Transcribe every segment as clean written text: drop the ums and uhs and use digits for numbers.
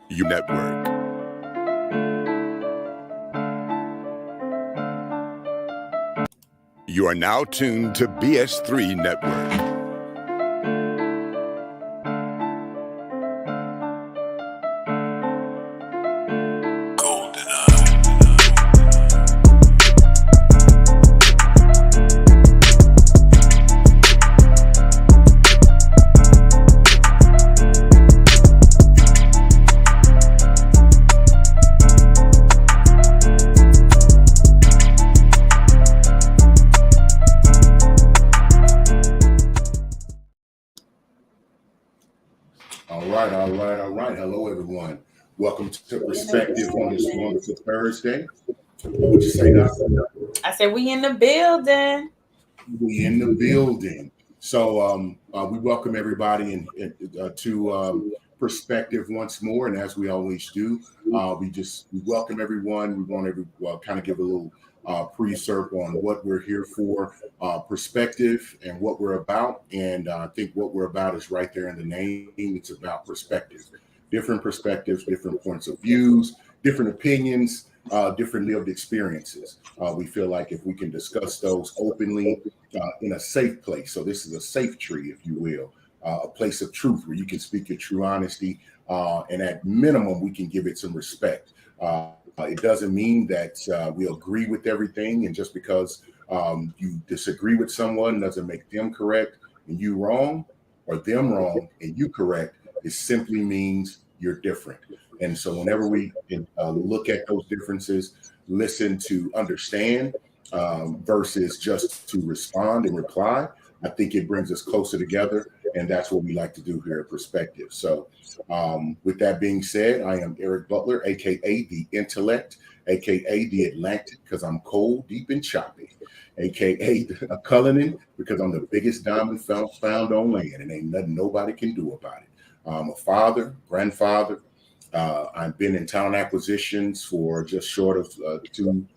You network. You are now tuned to BS3 Network. All right. Hello, everyone. Welcome to Perspective on this wonderful Thursday. What would you say, Doc? I said we in the building. We in the building. So we welcome everybody to Perspective once more. And as we always do, we welcome everyone. We want to kind of give a little pre-serve on what we're here for, perspective and what we're about. And I think what we're about is right there in the name. It's about perspective, different perspectives, different points of views, different opinions, different lived experiences. We feel like if we can discuss those openly in a safe place. So this is a safe tree, if you will, a place of truth where you can speak your true honesty. And at minimum, we can give it some respect. It doesn't mean that we agree with everything. And just because you disagree with someone doesn't make them correct and you wrong, or them wrong and you correct. It simply means you're different. And so whenever we look at those differences, listen to understand versus just to respond and reply, I think it brings us closer together. And that's what we like to do here at Perspective. So with that being said, I am Eric Butler, a.k.a. The Intellect, a.k.a. The Atlantic, because I'm cold, deep, and choppy, a.k.a. Cullinan, because I'm the biggest diamond found on land, and ain't nothing nobody can do about it. I'm a father, grandfather. I've been in talent acquisitions for just short of 2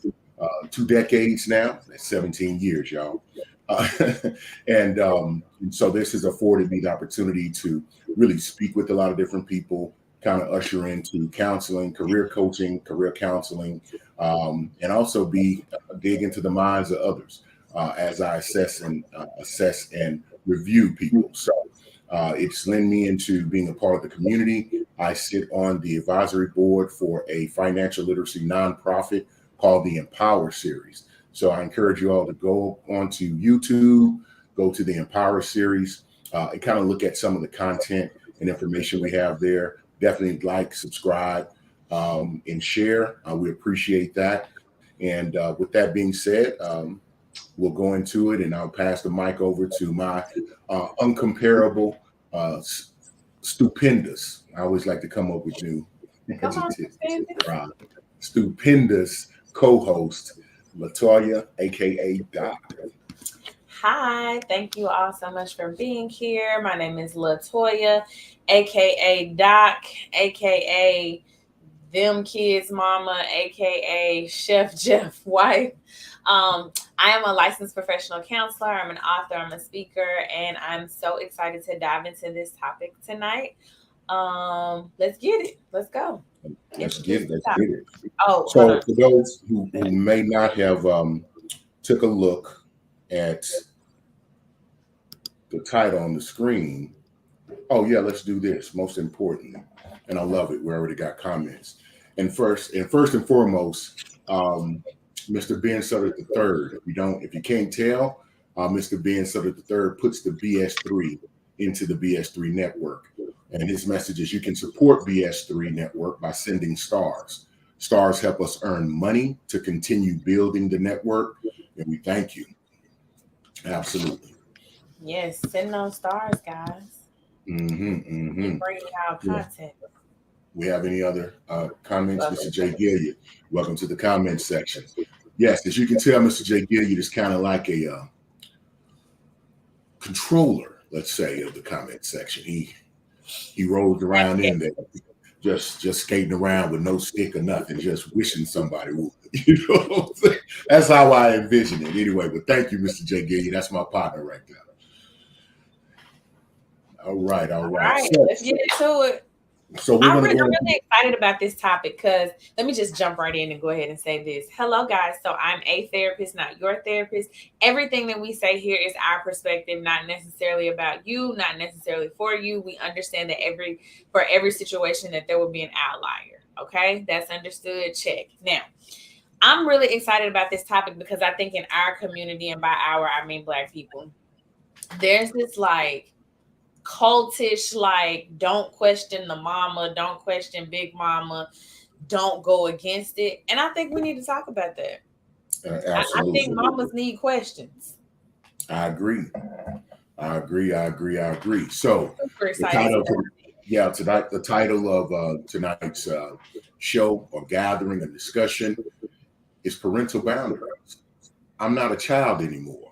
decades now. That's 17 years, y'all. And so this has afforded me the opportunity to really speak with a lot of different people, kind of usher into counseling, career coaching, career counseling, and also dig into the minds of others as I assess and review people. So it's led me into being a part of the community. I sit on the advisory board for a financial literacy nonprofit called the Empower Series. So I encourage you all to go onto YouTube, go to the Empower Series, and kind of look at some of the content and information we have there. Definitely like, subscribe, and share. We appreciate that. And with that being said, we'll go into it, and I'll pass the mic over to my uncomparable, stupendous. I always like to come up with new adjectives. Stupendous co-host, LaToya, aka Doc. Hi, thank you all so much for being here. My name is LaToya, aka Doc, aka Them Kids Mama, aka Chef Jeff wife. I am a licensed professional counselor. I'm an author. I'm a speaker, and I'm so excited to dive into this topic tonight. Let's get it. Let's go. Let's get it. Oh, so for those who may not have took a look at the title on the screen, oh yeah, let's do this. Most importantly, and I love it. We already got comments. And first and foremost, Mr. Ben Sutter III. If you can't tell, Mr. Ben Sutter III puts the BS3 into the BS3 network. And his message is you can support BS3 network by sending stars. Stars help us earn money to continue building the network. And we thank you. Absolutely. Yes, send those stars, guys. Bring out content. We have any other comments? Mr. J. Gilliard, welcome to the comment section. Yes, as you can tell, Mr. J. Gilliard is kind of like a controller, let's say, of the comment section. He rolls around in there, just skating around with no stick or nothing, just wishing somebody would. You know what I'm saying? That's how I envision it. Anyway, but thank you, Mr. J. Gilliard. That's my partner right there. All right. So, let's get into it. So we're going to I'm go. really excited about this topic because let me just jump right in and go ahead and say this. Hello, guys. So I'm a therapist, not your therapist. Everything that we say here is our perspective, not necessarily about you, not necessarily for you. We understand that for every situation that there will be an outlier. Okay, that's understood. Check. Now, I'm really excited about this topic because I think in our community, and by our, I mean Black people, there's this like cultish, like, don't question the mama, don't question big mama, don't go against it. And I think we need to talk about that. I Absolutely. think mamas need questions. I agree. So Super the excited. title, tonight, the title of tonight's show or gathering and discussion is Parental Boundaries. I'm not a child anymore.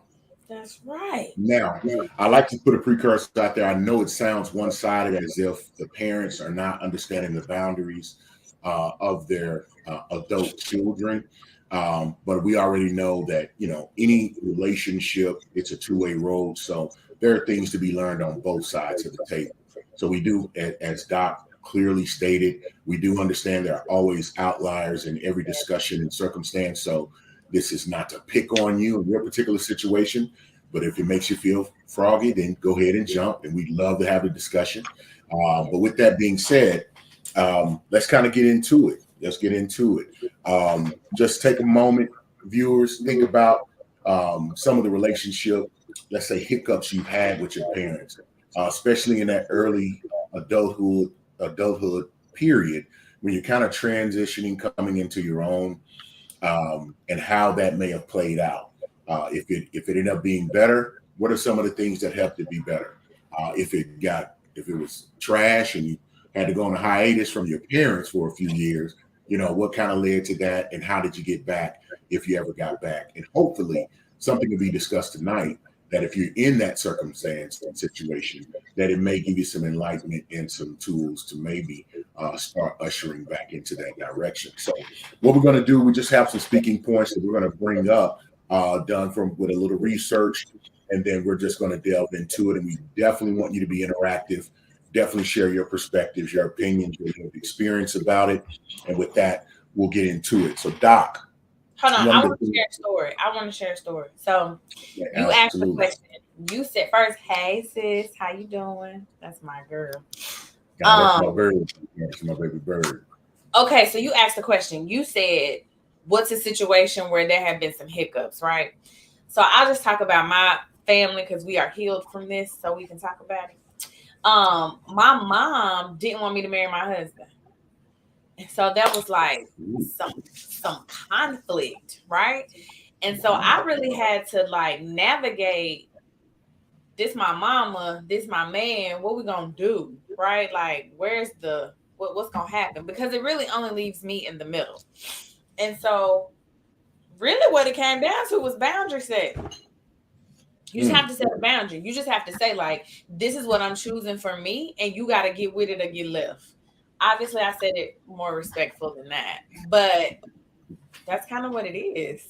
That's right. Now, I like to put a precursor out there. I know it sounds one-sided, as if the parents are not understanding the boundaries of their adult children. But we already know that, any relationship, it's a two-way road. So there are things to be learned on both sides of the table. So we do, as Doc clearly stated, we do understand there are always outliers in every discussion and circumstance. So this is not to pick on you in your particular situation, but if it makes you feel froggy, then go ahead and jump, and we'd love to have a discussion. But with that being said, let's kind of get into it. Let's get into it. Just take a moment, viewers, think about some of the relationship, let's say, hiccups you've had with your parents, especially in that early adulthood period when you're kind of transitioning, coming into your own, and how that may have played out. If it ended up being better, what are some of the things that helped it be better? If it was trash and you had to go on a hiatus from your parents for a few years, what kind of led to that, and how did you get back if you ever got back? And hopefully something will be discussed tonight that if you're in that circumstance and situation, that it may give you some enlightenment and some tools to maybe start ushering back into that direction. So what we're going to do, we just have some speaking points that we're going to bring up, done with a little research, and then we're just going to delve into it. And we definitely want you to be interactive. Definitely share your perspectives, your opinions, your experience about it. And with that, we'll get into it. So, Doc. Hold on, I want to share a story. So you asked the question. You said first, "Hey sis, how you doing?" That's my girl. That's my bird. That's my baby bird. Okay, so you asked the question. You said, "What's a situation where there have been some hiccups?" Right. So I'll just talk about my family because we are healed from this, so we can talk about it. My mom didn't want me to marry my husband. And so that was like some conflict, right? And so I really had to like navigate this my mama, this my man, what we gonna do, right? Like where's what's gonna happen? Because it really only leaves me in the middle. And so really what it came down to was boundary setting. You just have to set a boundary. You just have to say, like, this is what I'm choosing for me, and you got to get with it or get left. Obviously, I said it more respectful than that, but that's kind of what it is.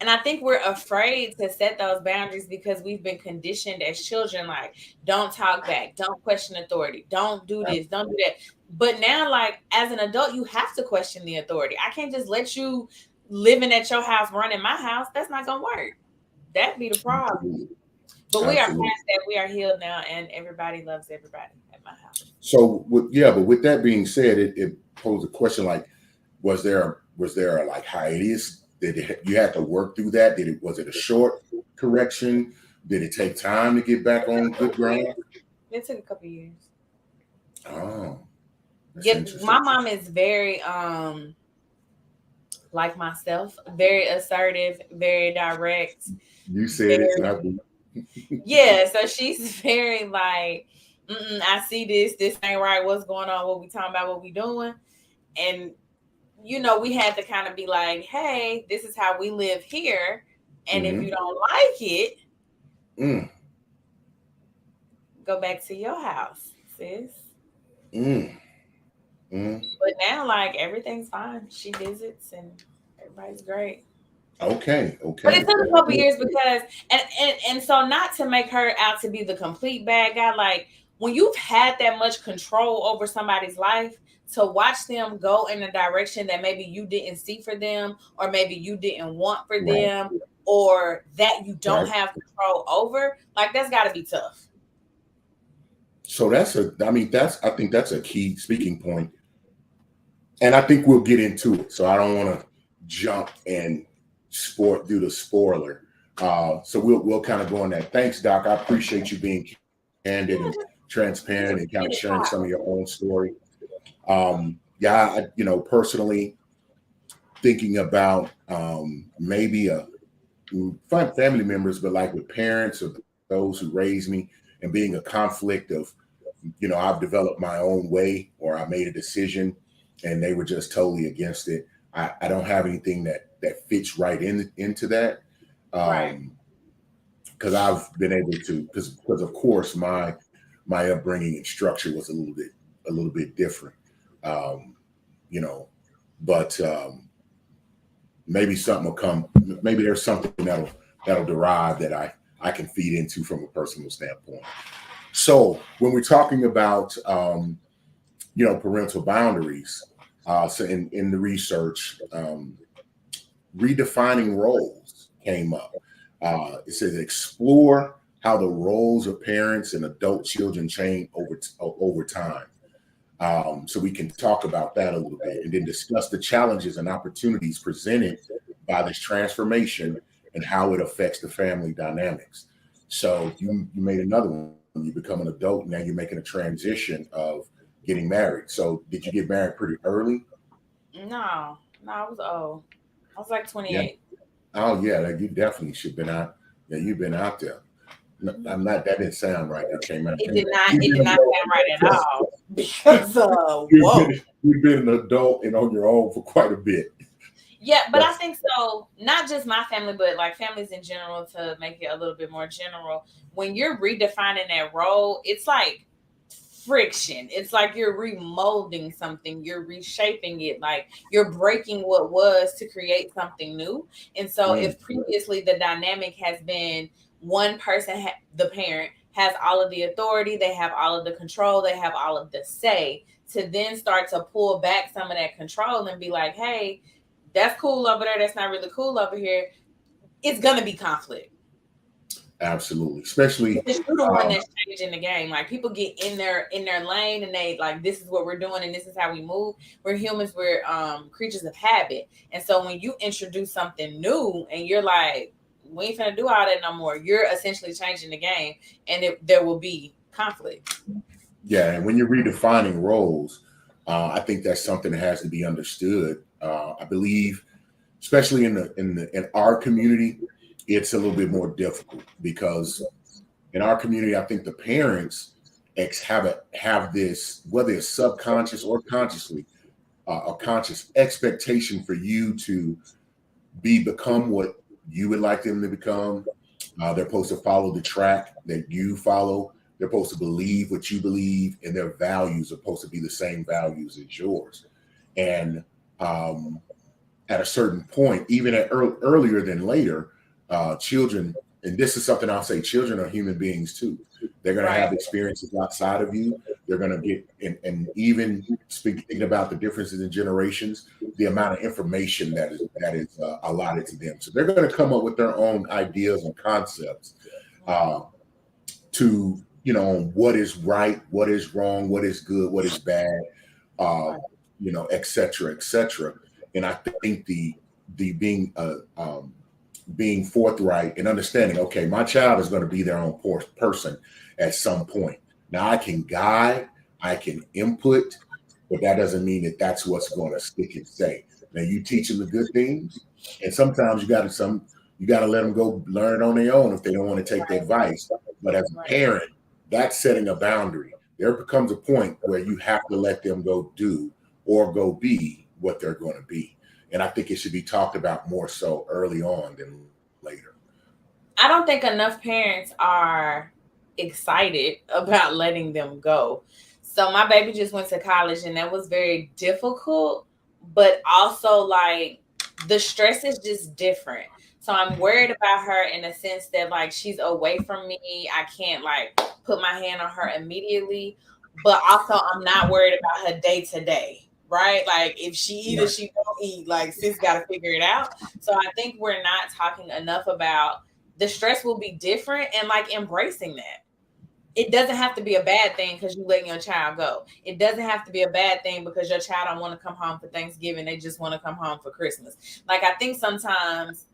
And I think we're afraid to set those boundaries because we've been conditioned as children, like, don't talk back, don't question authority, don't do this, don't do that. But now, like, as an adult, you have to question the authority. I can't just let you living at your house, running my house. That's not going to work. That'd be the problem. But we are past that. We are healed now, and everybody loves everybody at my house. So, but with that being said, it posed a question like, was there a like hiatus? You had to work through that? Was it a short correction? Did it take time to get back on good ground? It took a couple of years. Oh, yeah. My mom is very like myself, very assertive, very direct. You said it. Yeah, so she's very like, I see this ain't right. What's going on? What we talking about? What we doing? And we had to kind of be like, hey, this is how we live here, and if you don't like it, go back to your house, sis. But now, like, everything's fine. She visits, and everybody's great. Okay. But it took a couple years because, and so not to make her out to be the complete bad guy, like when you've had that much control over somebody's life, to watch them go in a direction that maybe you didn't see for them, or maybe you didn't want for Right. them, or that you don't Right. have control over, like that's got to be tough. So I think that's a key speaking point. And I think we'll get into it. So I don't want to jump and do the spoiler. So we'll kind of go on that. Thanks, Doc. I appreciate you being candid Yeah, and transparent and kind get of it sharing some out. of your own story. Personally thinking about maybe family members, but like with parents or those who raised me, and being a conflict of, I've developed my own way, or I made a decision and they were just totally against it. I don't have anything that fits right into that. Right. Because I've been able to, because of course my upbringing and structure was a little bit different. Um, you know, but maybe something will come. Maybe there's something that'll derive that I can feed into from a personal standpoint. So when we're talking about parental boundaries, so in the research, redefining roles came up. It says explore how the roles of parents and adult children change over time. So we can talk about that a little bit, and then discuss the challenges and opportunities presented by this transformation and how it affects the family dynamics. So you made another one. You become an adult, now you're making a transition of getting married. So did you get married pretty early? No, I was old. I was like Yeah. 28. Oh yeah, like, you definitely should have been out. Yeah, you've been out there. No, I'm not. That didn't sound right. That came out. It did not. You've It been did not sound right at adult. all. Because whoa. You've been an adult and on your own for quite a bit. Yeah, but I That's think so. Not just my family, but like families in general. To make it a little bit more general, when you're redefining that role, it's like friction. It's like you're remolding something. You're reshaping it. Like you're breaking what was to create something new. And so, mm, if previously the dynamic has been one person, the parent has all of the authority, they have all of the control, they have all of the say. To then start to pull back some of that control and be like, hey, that's cool over there. That's not really cool over here. It's gonna be conflict absolutely, especially because you're the one um, that's changing the game. Like people get in their lane and they like this is what we're doing and this is how we move. We're humans. We're creatures of habit. And so when you introduce something new and you're like, we ain't finna do all that no more. You're essentially changing the game, and there will be conflict. yeah. And when you're redefining roles, I think that's something that has to be understood. I believe, especially in our community, it's a little bit more difficult because in our community, I think the parents have this, whether it's subconscious or consciously, a conscious expectation for you to become what you would like them to become. They're supposed to follow the track that you follow. They're supposed to believe what you believe, and their values are supposed to be the same values as yours. And at a certain point, even earlier than later, children, and this is something I'll say, children are human beings too. They're going to have Right. experiences outside of you. They're going to get, and even speaking about the differences in generations, the amount of information that is allotted to them. So they're going to come up with their own ideas and concepts uh, to, what is right, what is wrong, what is good, what is bad, uh, Right. et cetera, et cetera. And I think the being forthright and understanding, okay, my child is going to be their own person at some point. Now I can guide, I can input, but that doesn't mean that that's what's going to stick and stay. Now you teach them the good things, and sometimes you got to let them go learn on their own if they don't want to take the Right. advice. But as a Right. parent, that's setting a boundary. There becomes a point where you have to let them go do or go be what they're going to be. And I think it should be talked about more so early on than later. I don't think enough parents are excited about letting them go. So my baby just went to college and that was very difficult, but also like the stress is just different. So I'm worried about her in a sense that like she's away from me. I can't like put my hand on her immediately, but also I'm not worried about her day to day. Right? Like if she eat or she don't eat, like sis got to figure it out. So I think we're not talking enough about the stress will be different and like embracing that. It doesn't have to be a bad thing because you letting your child go. It doesn't have to be a bad thing because your child don't want to come home for Thanksgiving. They just want to come home for Christmas. Like I think sometimes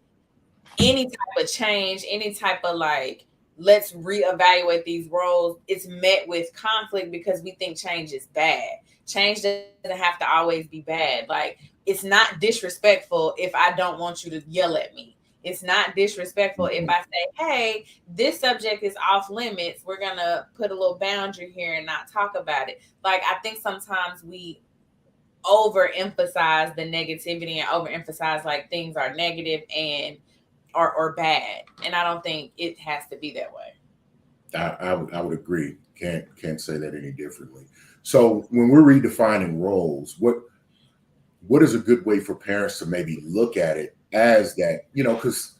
any type of change, any type of like, let's reevaluate these roles, it's met with conflict because we think change is bad. Change doesn't have to always be bad. Like, it's not disrespectful if I don't want you to yell at me. It's not disrespectful if I say, hey, this subject is off limits. We're going to put a little boundary here and not talk about it. Like, I think sometimes we overemphasize the negativity and overemphasize like things are negative and or bad, and I don't think it has to be that way. I would agree. Can't say that any differently. So when we're redefining roles, what is a good way for parents to maybe look at it as that? Because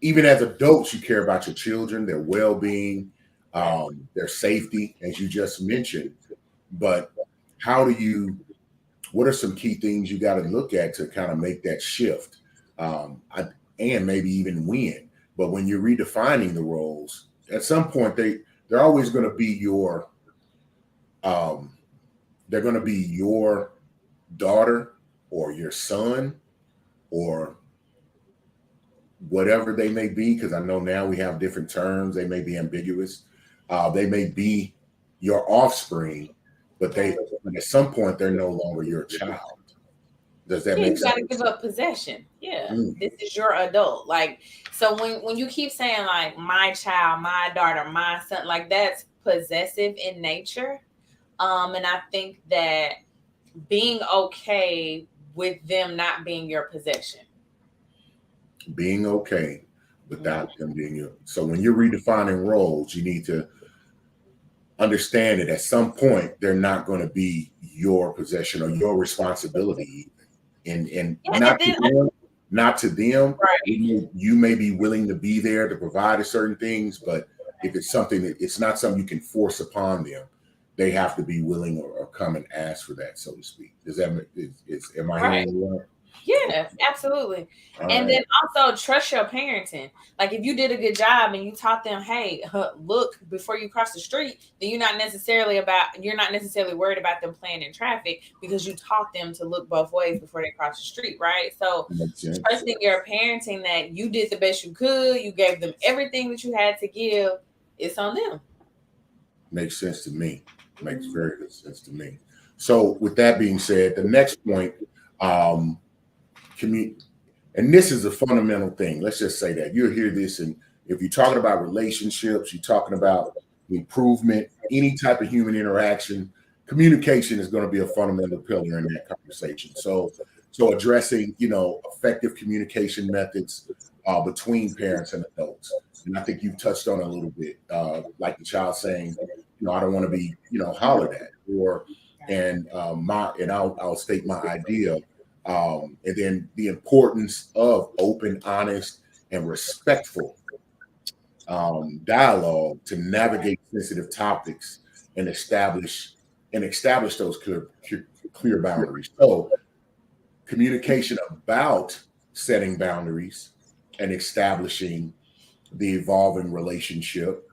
even as adults, you care about your children, their well-being, their safety, as you just mentioned. But what are some key things you got to look at to kind of make that shift? And maybe even when. But when you're redefining the roles, at some point they're always going to be they're going to be your daughter or your son or whatever they may be, because I know now we have different terms. They may be ambiguous. They may be your offspring, but at some point they're no longer your child. Does that make sense? You got to give up possession. Yeah. This is your adult. Like, so when you keep saying like my child, my daughter, my son, like that's possessive in nature. And I think that being okay with them not being your possession. Being okay without them being your. So when you're redefining roles, you need to understand that at some point they're not going to be your possession or your responsibility. And not to them. Right. You may be willing to be there to provide certain things, but if it's something that it's not something you can force upon them, they have to be willing or come and ask for that, so to speak. Does that am I hearing you right? Yeah, absolutely. And then also trust your parenting. Like if you did a good job and you taught them, hey, look before you cross the street, then you're not necessarily worried about them playing in traffic because you taught them to look both ways before they cross the street, right? So trusting your parenting that you did the best you could, you gave them everything that you had to give, it's on them. Makes sense to me. Makes very good sense to me. So with that being said, the next point, and this is a fundamental thing. Let's just say that you'll hear this, and if you're talking about relationships, you're talking about improvement, any type of human interaction, communication is going to be a fundamental pillar in that conversation. So addressing, effective communication methods between parents and adults. And I think you've touched on it a little bit, like the child saying, I don't want to be, hollered at, I'll state my idea. And then the importance of open, honest, and respectful dialogue to navigate sensitive topics and establish those clear boundaries. So communication about setting boundaries and establishing the evolving relationship,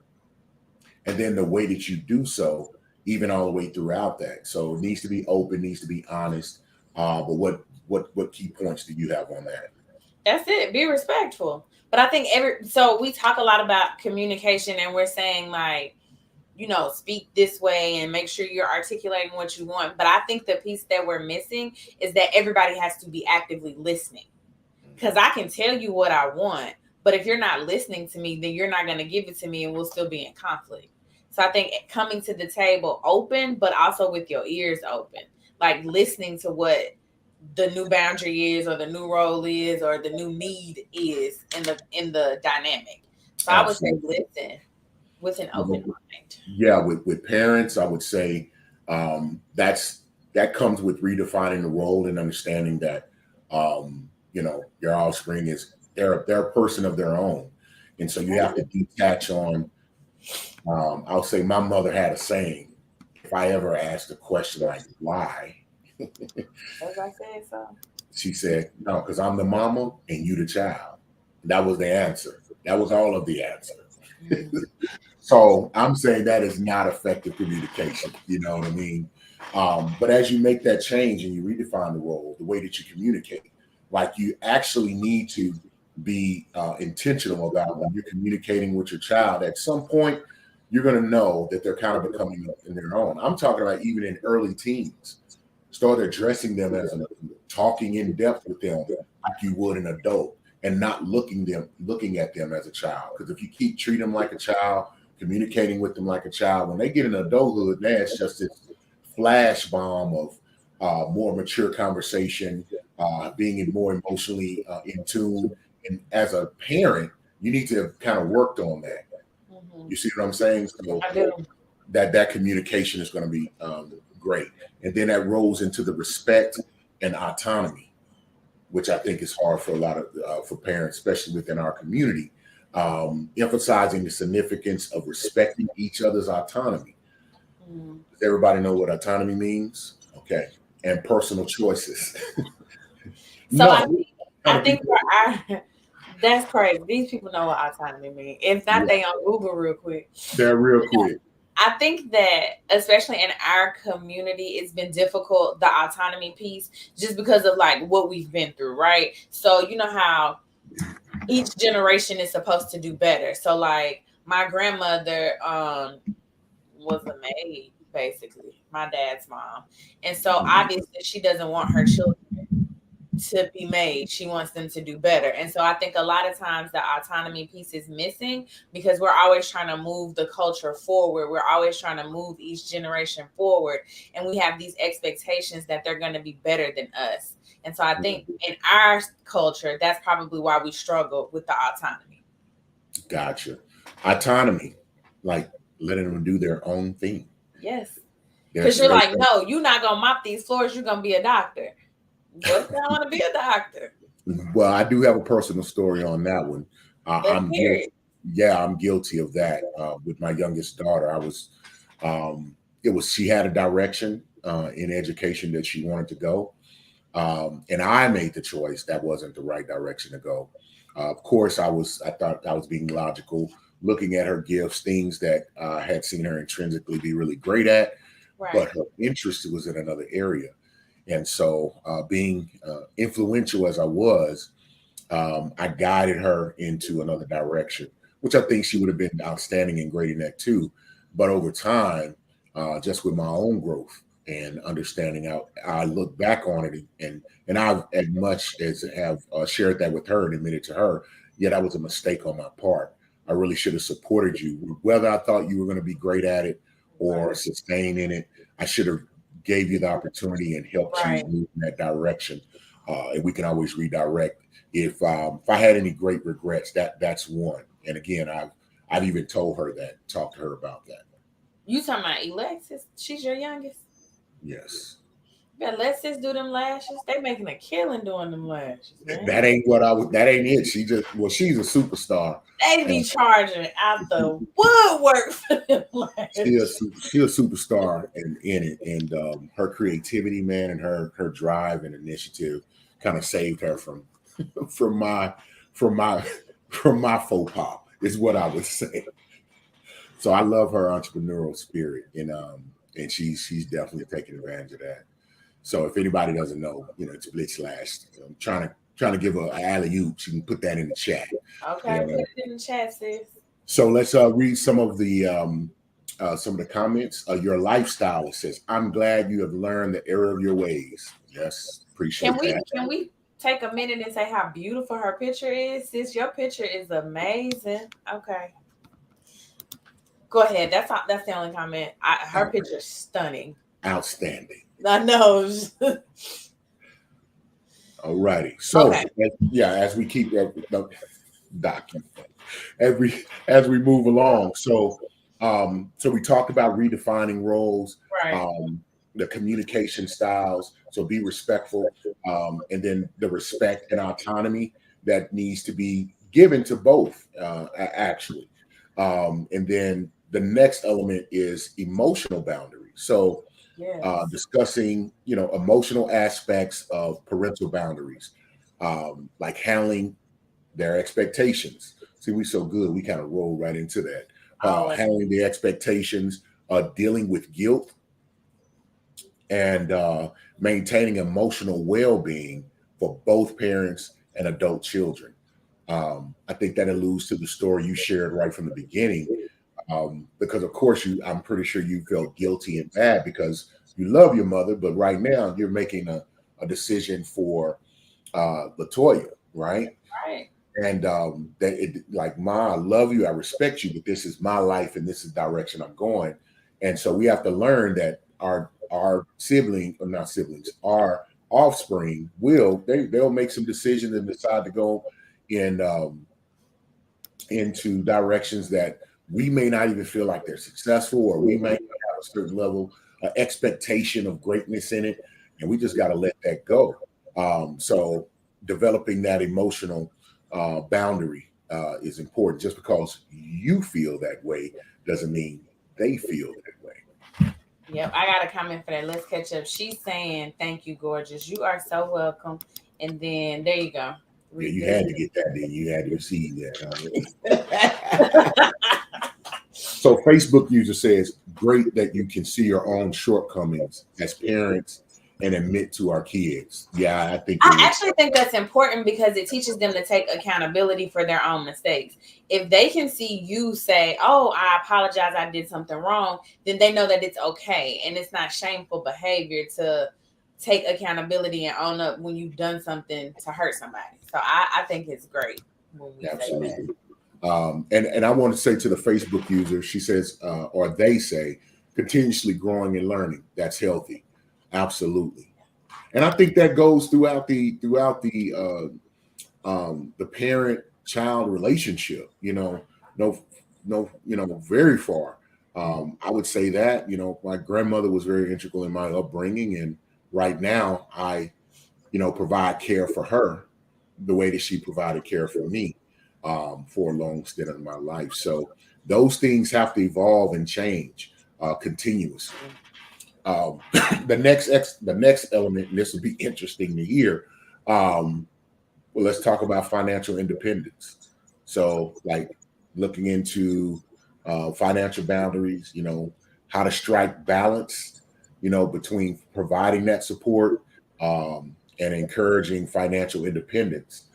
and then the way that you do so, even all the way throughout that. So it needs to be open, needs to be honest. But what key points do you have on that? That's it. Be respectful. But I think so we talk a lot about communication and we're saying like, speak this way and make sure you're articulating what you want. But I think the piece that we're missing is that everybody has to be actively listening. Because I can tell you what I want, but if you're not listening to me, then you're not going to give it to me and we'll still be in conflict. So I think coming to the table open, but also with your ears open, like listening to what the new boundary is or the new role is or the new need is in the dynamic. So absolutely. I would say listen with an open mind. Yeah, with parents, I would say that comes with redefining the role and understanding that your offspring they're a person of their own, and so you have to detach on I'll say my mother had a saying: if I ever asked a question like "why," As I said, so. she said, "No, because I'm the mama and you the child." That was the answer. That was all of the answer. Mhm. So I'm saying that is not effective communication. You know what I mean? But as you make that change and you redefine the role, the way that you communicate, like you actually need to be intentional about when you're communicating with your child. At some point, you're going to know that they're kind of becoming in their own. I'm talking about even in early teens. Start addressing them as talking in depth with them like you would an adult, and not looking at them as a child. Because if you keep treating them like a child, communicating with them like a child, when they get in adulthood, that's just this flash bomb of more mature conversation, being more emotionally in tune. And as a parent, you need to have kind of worked on that. Mhm. You see what I'm saying? So I do. that communication is going to be great, and then that rolls into the respect and autonomy, which I think is hard for a lot of for parents, especially within our community. Emphasizing the significance of respecting each other's autonomy. Mhm. Does everybody know what autonomy means? Okay, and personal choices. So No, I kind of think people. for our that's crazy. These people know what autonomy means. If not, Yeah, they on Google real quick. they're real quick. I think that especially in our community, it's been difficult, the autonomy piece, just because of like what we've been through, right? So you know how each generation is supposed to do better. So like my grandmother was a maid, basically, my dad's mom. And so obviously she doesn't want her children to be made. She wants them to do better. And so I think a lot of times the autonomy piece is missing because we're always trying to move the culture forward. We're always trying to move each generation forward. And we have these expectations that they're going to be better than us. And so I think in our culture, that's probably why we struggle with the autonomy. Gotcha. Autonomy, like letting them do their own thing. Yes. Because There's you're there's like, no, you're not going to mop these floors. You're going to be a doctor. What if I want to be a doctor? Well, I do have a personal story on that one. Let's I'm hear guilty. it. Yeah, I'm guilty of that. With my youngest daughter, it was she had a direction in education that she wanted to go, and I made the choice that wasn't the right direction to go. Of course, I thought I was being logical, looking at her gifts, things that I had seen her intrinsically be really great at, Right. but her interest was in another area. And so, being influential as I was, I guided her into another direction, which I think she would have been outstanding and great in that too. But over time, just with my own growth and understanding how I look back on it, and I've as much as have shared that with her and admitted to her, yeah, that was a mistake on my part. I really should have supported you, whether I thought you were going to be great at it or Right. sustain in it. I should have gave you the opportunity and helped you Right. move in that direction. And we can always redirect. If I had any great regrets, that's one. And again, I've even told her that, talked to her about that. You talking about Alexis? She's your youngest. Yes. Yeah, let sis do them lashes. They making a killing doing them lashes, man. That ain't what I was. That ain't it. She just well, she's a superstar, They be and charging out the woodwork for them lashes. she a superstar in it. And her creativity, man, and her drive and initiative kind of saved her from my from my from my faux pas. Is what I would say. So I love her entrepreneurial spirit, and she's definitely taking advantage of that. So if anybody doesn't know, it's Blitz Slash. I'm trying to give her an alley oop. She can put that in the chat. Okay, put And it in the chat, sis. so let's read some of the comments. Your lifestyle, it says, "I'm glad you have learned the error of your ways." Yes, Can appreciate we that. can we take a minute and say how beautiful her picture is? Sis, your picture is amazing. Okay. Go ahead. That's the only comment. Her Out- picture's stunning. Outstanding. I know. All righty. So Okay. as we keep document as we move along. So we talked about redefining roles, Right. the communication styles. So be respectful, and then the respect and autonomy that needs to be given to both. Actually, And then the next element is emotional boundaries. So Yes. discussing, emotional aspects of parental boundaries, like handling their expectations. See, we so good, we kind of roll right into that. Always. Handling the expectations, dealing with guilt, and maintaining emotional well-being for both parents and adult children. I think that alludes to the story you shared right from the beginning, because of course I'm pretty sure you felt guilty and bad because you love your mother, but right now you're making a decision for Latoya, right? Right. And like, Ma, I love you, I respect you, but this is my life and this is the direction I'm going. And so we have to learn that our sibling, or not siblings, our offspring they'll make some decisions and decide to go in into directions that we may not even feel like they're successful, or we may have a certain level of expectation of greatness in it, and we just got to let that go. So developing that emotional boundary is important. Just because you feel that way doesn't mean they feel that way. Yep, I got a comment for that. Let's catch up. She's saying, "Thank you, gorgeous. You are so welcome." And then there you go. Yeah, you had to get that. Then you had to receive that. So Facebook user says, "Great that you can see your own shortcomings as parents and admit to our kids." Yeah, I actually think that's important because it teaches them to take accountability for their own mistakes. If they can see you say, "Oh, I apologize, I did something wrong," then they know that it's okay and it's not shameful behavior to take accountability and own up when you've done something to hurt somebody. So I think it's great when we say that. And I want to say to the Facebook user, she says, or they say, continuously growing and learning. That's healthy. Absolutely. And I think that goes throughout the parent-child relationship, very far. I would say that, my grandmother was very integral in my upbringing. And right now I, provide care for her the way that she provided care for me for a long stint of my life. So those things have to evolve and change continuously. The next element, and this will be interesting to hear. Well, let's talk about financial independence. So, like looking into financial boundaries, how to strike balance, between providing that support and encouraging financial independence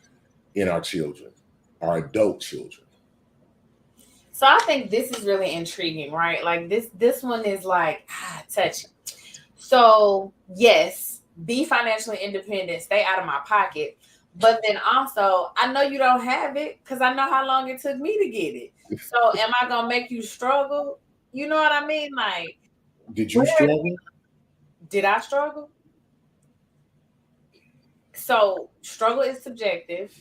in our children, our adult children. So I think this is really intriguing, right? Like this one is like touchy. So yes, be financially independent, stay out of my pocket. But then also, I know you don't have it because I know how long it took me to get it. So am I gonna make you struggle? You know what I mean? Like, did you struggle? Did I struggle? So struggle is subjective,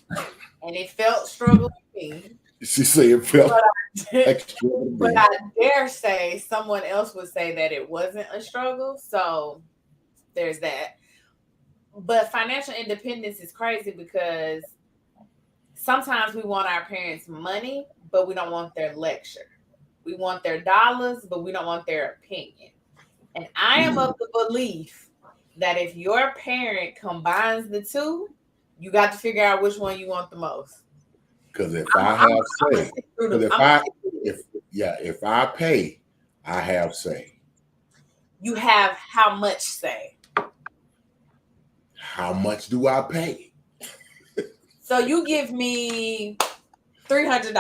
and it felt struggle to me. She say it felt but I dare say someone else would say that it wasn't a struggle. So there's that. But financial independence is crazy because sometimes we want our parents' money, but we don't want their lecture. We want their dollars, but we don't want their opinion. And I am of the belief that if your parent combines the two, you got to figure out which one you want the most. Because if I have say, if I pay, I have say. You have how much say? How much do I pay? So you give me $300.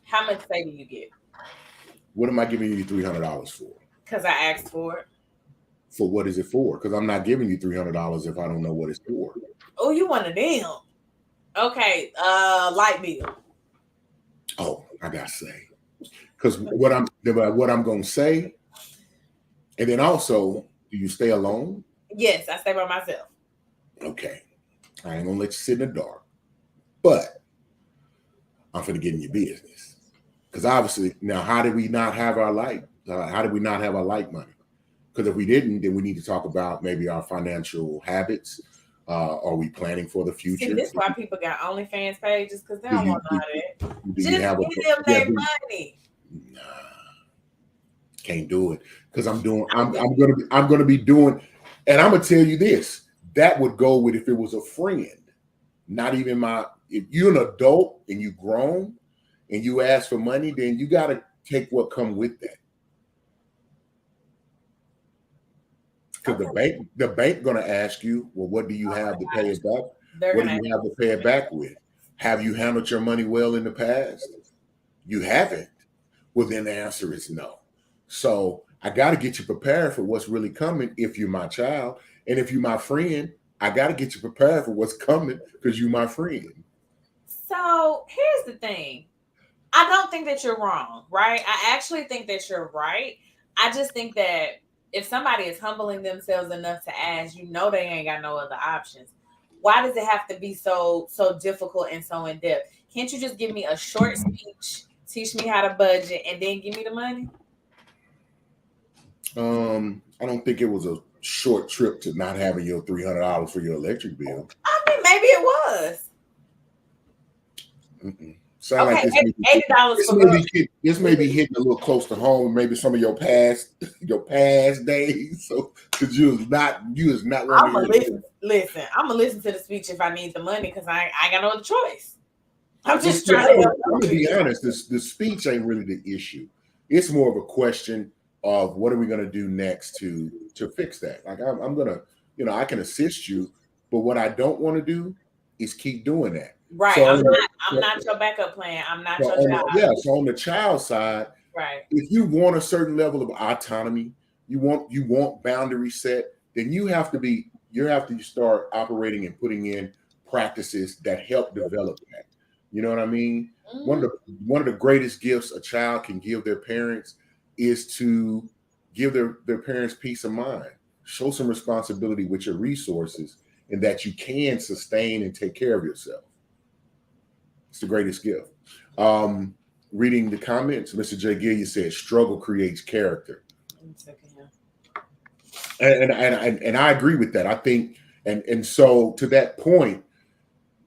How much say do you get? What am I giving you $300 for? Because I asked for it. For what is it for? Because I'm not giving you $300 if I don't know what it's for. Oh, you one of them. Okay, light bill. Oh, I got to say. Because what I'm going to say, and then also, do you stay alone? Yes, I stay by myself. Okay. I ain't going to let you sit in the dark. But I'm finna get in your business. Because obviously, now, how did we not have our light? How did we not have our light money? Because if we didn't, then we need to talk about maybe our financial habits. Are we planning for the future? See, this is why people got OnlyFans pages, because they don't want to know that. Just give them their money. Nah, can't do it because I'm gonna be doing, and I'm gonna tell you this. That would go with if it was a friend, not even my. If you're an adult and you grown and you ask for money, then you got to take what come with that. Because the bank gonna ask you, well, what do you have to pay it back? What do you have to pay it back with? Have you handled your money well in the past? You haven't. Well, then the answer is no. So I got to get you prepared for what's really coming if you're my child. And if you're my friend, I got to get you prepared for what's coming because you're my friend. So here's the thing. I don't think that you're wrong, right? I actually think that you're right. I just think that if somebody is humbling themselves enough to ask, they ain't got no other options. Why does it have to be so difficult and so in depth? Can't you just give me a short speech, teach me how to budget, and then give me the money? I don't think it was a short trip to not having your $300 for your electric bill. I mean, maybe it was. Sound okay, like this may be hitting a little close to home. Maybe some of your past days. So because you is not. I'm gonna listen. I'm gonna listen to the speech if I need the money because I got no other choice. I'm just trying to help. I'm gonna be honest. The speech ain't really the issue. It's more of a question of what are we gonna do next to fix that. Like I'm gonna, I can assist you, but what I don't want to do is keep doing that. Right. So I'm not your backup plan. I'm not your child. Yeah. So on the child side, right. If you want a certain level of autonomy, you want boundary set, then you have to start operating and putting in practices that help develop that. You know what I mean? Mm-hmm. One of the greatest gifts a child can give their parents is to give their parents peace of mind. Show some responsibility with your resources and that you can sustain and take care of yourself. It's the greatest gift. Reading the comments, Mr. J. Gillian said, struggle creates character. And I agree with that. I think, and so to that point,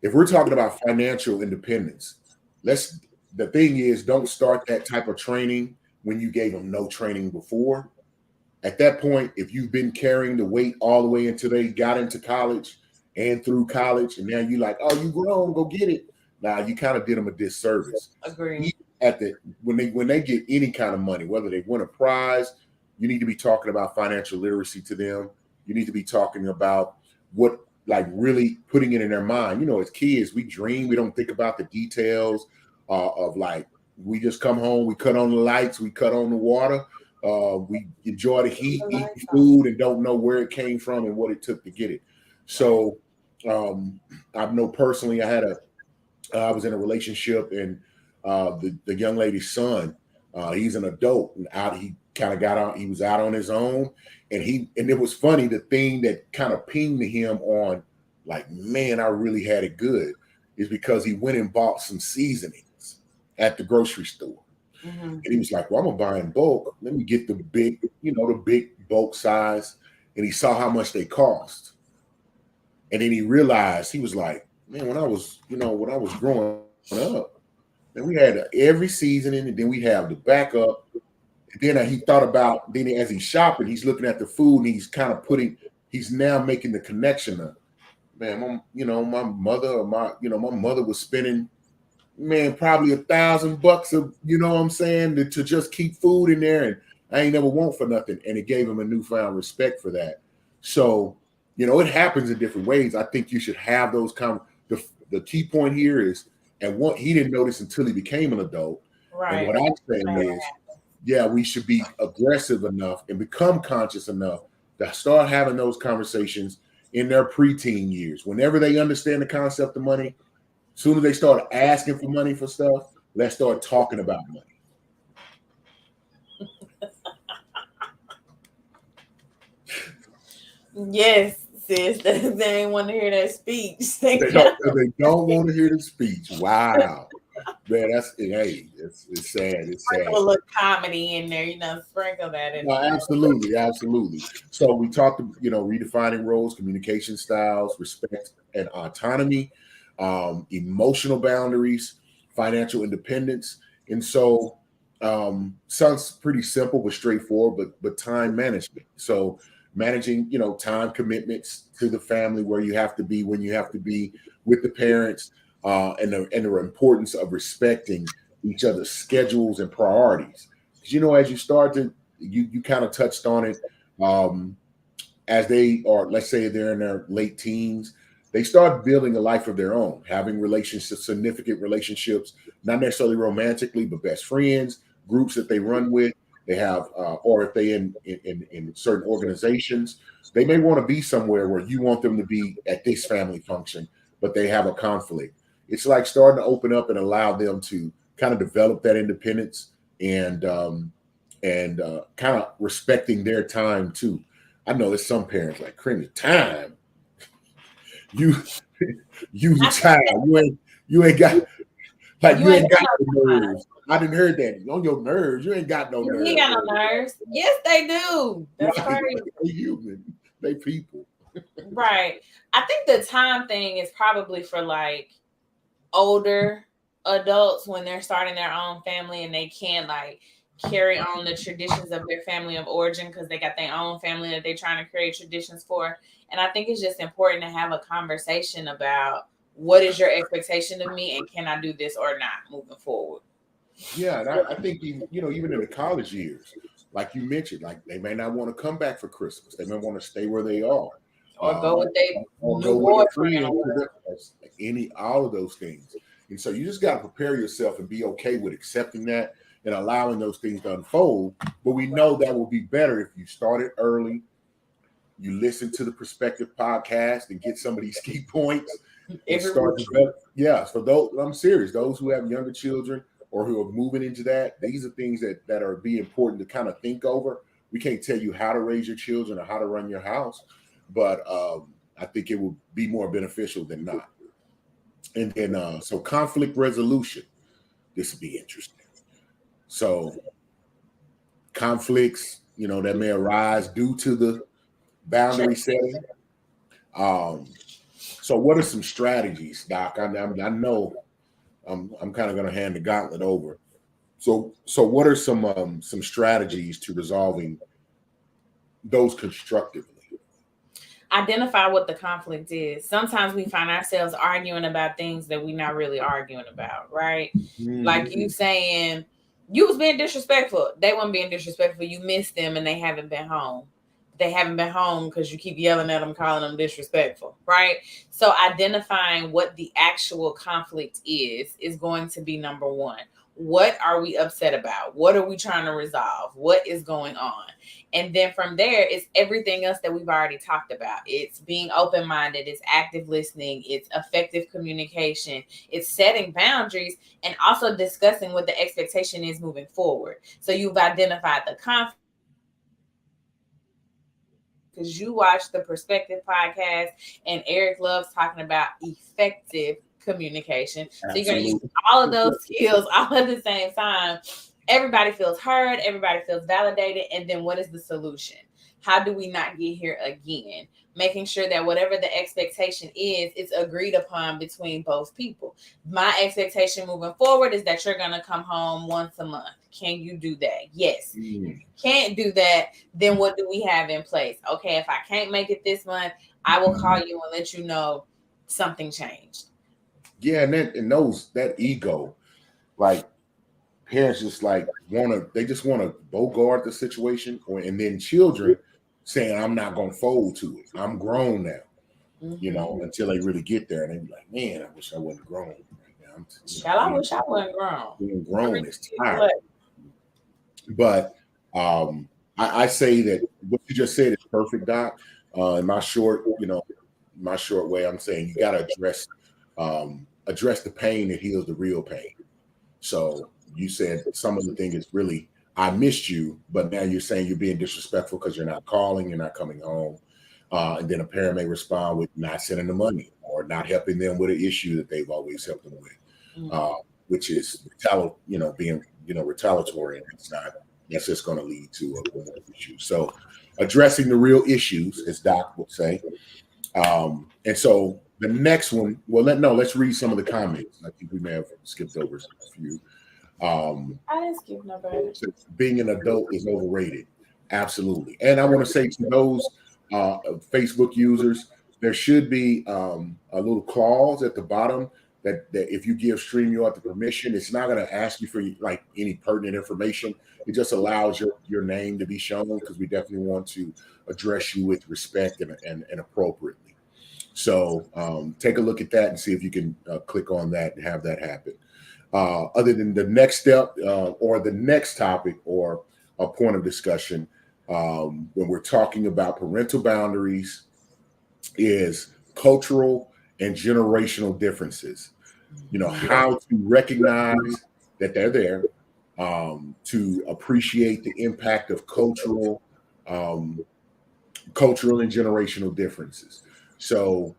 if we're talking about financial independence, the thing is, don't start that type of training when you gave them no training before. At that point, if you've been carrying the weight all the way until they got into college and through college, and now you're like, oh, you grown, go get it. Now you kind of did them a disservice. Agree. When they get any kind of money, whether they win a prize, you need to be talking about financial literacy to them. You need to be talking about really putting it in their mind. As kids, we dream. We don't think about the details of we just come home, we cut on the lights, we cut on the water, we enjoy the heat, eat the food, and don't know where it came from and what it took to get it. So I know personally, I was in a relationship, and the young lady's son, he's an adult, and he kind of got out. He was out on his own, and it was funny. The thing that kind of pinged to him on, like, man, I really had it good, is because he went and bought some seasonings at the grocery store, and he was like, "Well, I'm gonna buy in bulk. Let me get the big bulk size." And he saw how much they cost, and then he realized, he was like, man, when I was growing up, and we had every seasoning, and then we have the backup. And then he thought about, then as he's shopping, he's looking at the food, and he's now making the connection of, man, my mother was spending, man, probably $1,000 of, you know what I'm saying, to just keep food in there, and I ain't never want for nothing. And it gave him a newfound respect for that. So, it happens in different ways. I think you should have those the key point here is, and what he didn't notice until he became an adult. Right. And what I'm saying is, yeah, we should be aggressive enough and become conscious enough to start having those conversations in their preteen years. Whenever they understand the concept of money, as soon as they start asking for money for stuff, let's start talking about money. Yes. Sis, they ain't want to hear that speech. They don't want to hear the speech. Wow, man, it's sad. It's sad. A little comedy in there, sprinkle that in. No, absolutely. So we talked, redefining roles, communication styles, respect and autonomy, emotional boundaries, financial independence, and so sounds pretty simple but straightforward, but time management. So managing, time commitments to the family, where you have to be when you have to be with the parents, and the importance of respecting each other's schedules and priorities. Because as you start to, you kind of touched on it, as they are, let's say they're in their late teens, they start building a life of their own, having relationships, significant relationships, not necessarily romantically, but best friends, groups that they run with. They have, or if they in certain organizations, they may want to be somewhere where you want them to be at this family function, but they have a conflict. It's like starting to open up and allow them to kind of develop that independence, and kind of respecting their time too. I know there's some parents like, "Cringe time, you you the child, you ain't got no nerves." I didn't heard that on your nerves. You ain't got no nerves. You ain't got no nerves. Yes, they do. That's right. crazy. They human. They people. Right. I think the time thing is probably for like older adults when they're starting their own family and they can't like carry on the traditions of their family of origin because they got their own family that they're trying to create traditions for. And I think it's just important to have a conversation about what is your expectation of me and can I do this or not moving forward. Yeah, and I think even in the college years, like you mentioned, like they may not want to come back for Christmas. They may want to stay where they are, or go with their new boyfriend, all of those things. And so you just got to prepare yourself and be okay with accepting that and allowing those things to unfold. But we know that will be better if you started early, you listen to the Perspective podcast and get some of these key points. And start develop. Yeah, for those, I'm serious. Those who have younger children or who are moving into that, these are things that are be important to kind of think over. We can't tell you how to raise your children or how to run your house, but I think it will be more beneficial than not. And then, so conflict resolution, this will be interesting. So conflicts, that may arise due to the boundary setting. So what are some strategies, Doc? I know I'm kind of going to hand the gauntlet over. So what are some strategies to resolving those constructively? Identify what the conflict is. Sometimes we find ourselves arguing about things that we're not really arguing about, right? Mm-hmm. Like you saying, you was being disrespectful. They weren't being disrespectful. You missed them and they haven't been home. They haven't been home because you keep yelling at them, calling them disrespectful, right? So identifying what the actual conflict is going to be number one. What are we upset about? What are we trying to resolve? What is going on? And then from there, it's everything else that we've already talked about. It's being open-minded. It's active listening. It's effective communication. It's setting boundaries and also discussing what the expectation is moving forward. So you've identified the conflict, because you watch the Perspective podcast and Eric loves talking about effective communication. Absolutely. So you're going to use all of those skills all at the same time. Everybody feels heard. Everybody feels validated. And then what is the solution? How do we not get here again? Making sure that whatever the expectation is, it's agreed upon between both people. My expectation moving forward is that you're going to come home once a month. Can you do that? Yes. Can't do that. Then what do we have in place? Okay, if I can't make it this month, I will call you and let you know something changed. Yeah, and that ego, like parents just like they just want to bogart the situation, and then children saying, "I'm not gonna fold to it. I'm grown now," until they really get there, and they be like, "Man, I wish I wasn't grown right now." I wish I wasn't grown. Being grown is tired. But I say that what you just said is perfect, Doc. In my short way, I'm saying you got to address the pain that heals the real pain. So you said some of the thing is really, I missed you, but now you're saying you're being disrespectful because you're not calling, you're not coming home. And then a parent may respond with not sending the money or not helping them with an issue that they've always helped them with, which is being retaliatory, and that's just going to lead to a more issue. So addressing the real issues, as Doc would say. And so the next one, let's read some of the comments. I think we may have skipped over a few. I didn't skip nobody. Being an adult is overrated. Absolutely. And I want to say to those Facebook users, there should be a little clause at the bottom that if you give StreamYard the permission, it's not going to ask you for like any pertinent information. It just allows your name to be shown, because we definitely want to address you with respect and appropriately. So take a look at that and see if you can click on that and have that happen. Other than the next step or the next topic or a point of discussion when we're talking about parental boundaries is cultural and generational differences. You know, how to recognize that they're there, to appreciate the impact of cultural and generational differences. So,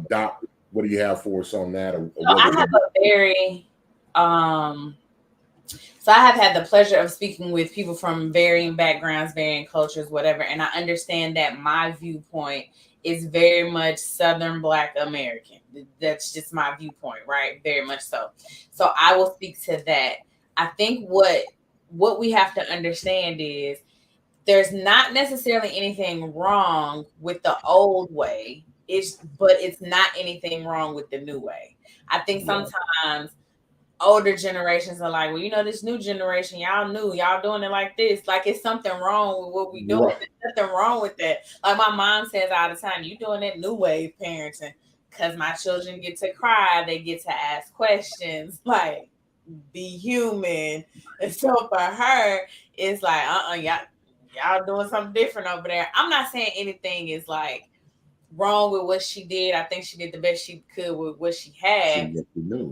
Doc, what do you have for us on that? I have a very so I have had the pleasure of speaking with people from varying backgrounds, varying cultures, whatever, and I understand that my viewpoint is very much Southern Black American. That's just my viewpoint, right? Very much so. So I will speak to that. I think what we have to understand is there's not necessarily anything wrong with the old way. But it's not anything wrong with the new way. I think sometimes older generations are like, well, you know, this new generation, y'all doing it like this. Like it's something wrong with what we doing. Right. There's nothing wrong with that. Like my mom says all the time, you doing that new wave parenting because my children get to cry, they get to ask questions, like be human. And so for her, it's like, y'all doing something different over there. I'm not saying anything is like wrong with what she did. I think she did the best she could with what she had. Now,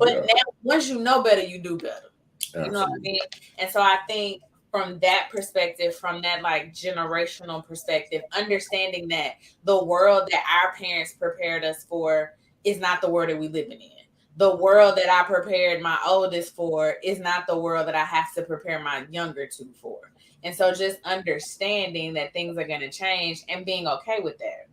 once you know better, you do better. Absolutely. You know what I mean? And so I think from that perspective, from that like generational perspective, understanding that the world that our parents prepared us for is not the world that we living in. The world that I prepared my oldest for is not the world that I have to prepare my younger two for. And so just understanding that things are going to change and being okay with that.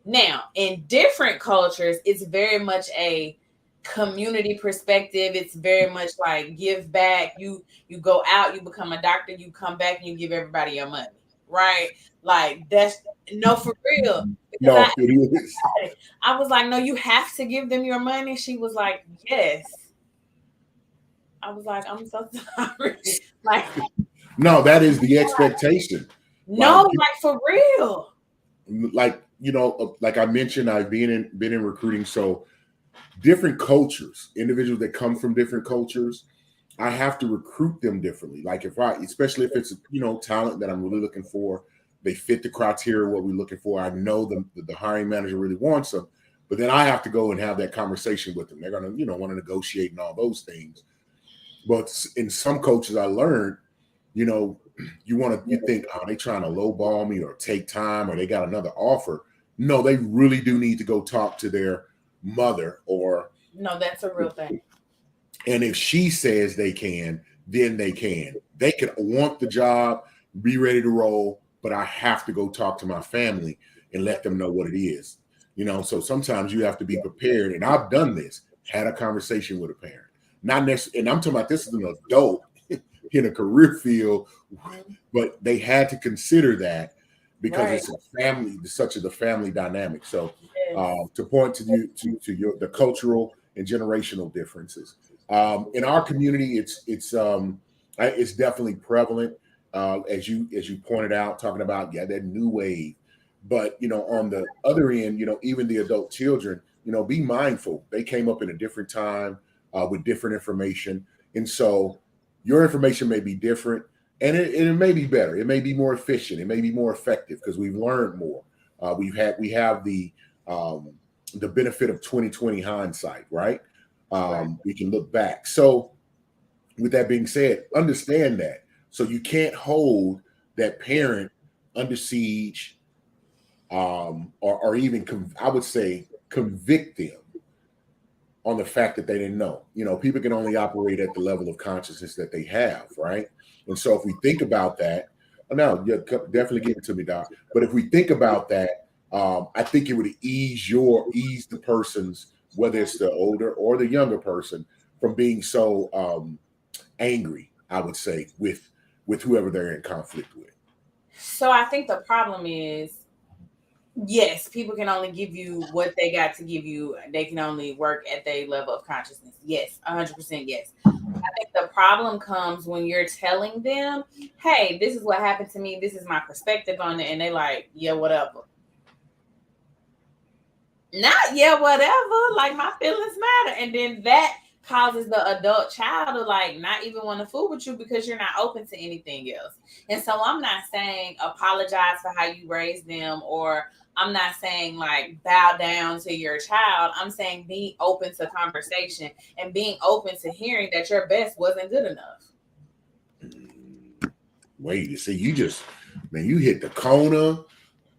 Now, in different cultures, it's very much a community perspective. It's very much like give back. You go out, you become a doctor, you come back and you give everybody your money, right? Like that's no, for real. No, I was like, no, you have to give them your money. She was like, yes. I was like, I'm so sorry. Like, no, that is the expectation. No, like for real. Like, you know, like I mentioned, I've been in recruiting. So different cultures, individuals that come from different cultures, I have to recruit them differently. Like especially if it's, you know, talent that I'm really looking for, they fit the criteria, what we're looking for. I know the hiring manager really wants them, but then I have to go and have that conversation with them. They're going to, you know, want to negotiate and all those things. But in some cultures I learned, you know, you think, oh, they trying to lowball me or take time or they got another offer. No, they really do need to go talk to their mother or. No, that's a real thing. And if she says they can, then they can. They can want the job, be ready to roll, but I have to go talk to my family and let them know what it is. You know, so sometimes you have to be prepared. And I've done this, had a conversation with a parent. Not necessarily, and I'm talking about this is an adult in a career field, but they had to consider that because it's a family, such as the family dynamic. So to point to the cultural and generational differences. In our community, it's definitely prevalent, as you pointed out, talking about that new wave. But you know, on the other end, you know, even the adult children, you know, be mindful. They came up in a different time with different information, and so your information may be different, and it may be better. It may be more efficient. It may be more effective because we've learned more. We have the benefit of 2020 hindsight, right? We can look back. So with that being said, understand that. So you can't hold that parent under siege or even, I would say, convict them on the fact that they didn't know. You know, people can only operate at the level of consciousness that they have, right? And so if we think about that, no, yeah, definitely give it to me, Doc. But if we think about that, I think it would ease the person's, whether it's the older or the younger person, from being so angry, I would say, with whoever they're in conflict with. So I think the problem is, yes, people can only give you what they got to give you. They can only work at their level of consciousness. Yes, 100% yes. I think the problem comes when you're telling them, hey, this is what happened to me. This is my perspective on it. And they like, yeah, whatever. Not, yeah, whatever. Like, my feelings matter. And then that causes the adult child to like not even want to fool with you because you're not open to anything else. And so I'm not saying apologize for how you raised them, or I'm not saying like bow down to your child. I'm saying be open to conversation and being open to hearing that your best wasn't good enough. Wait, you see, you hit the corner,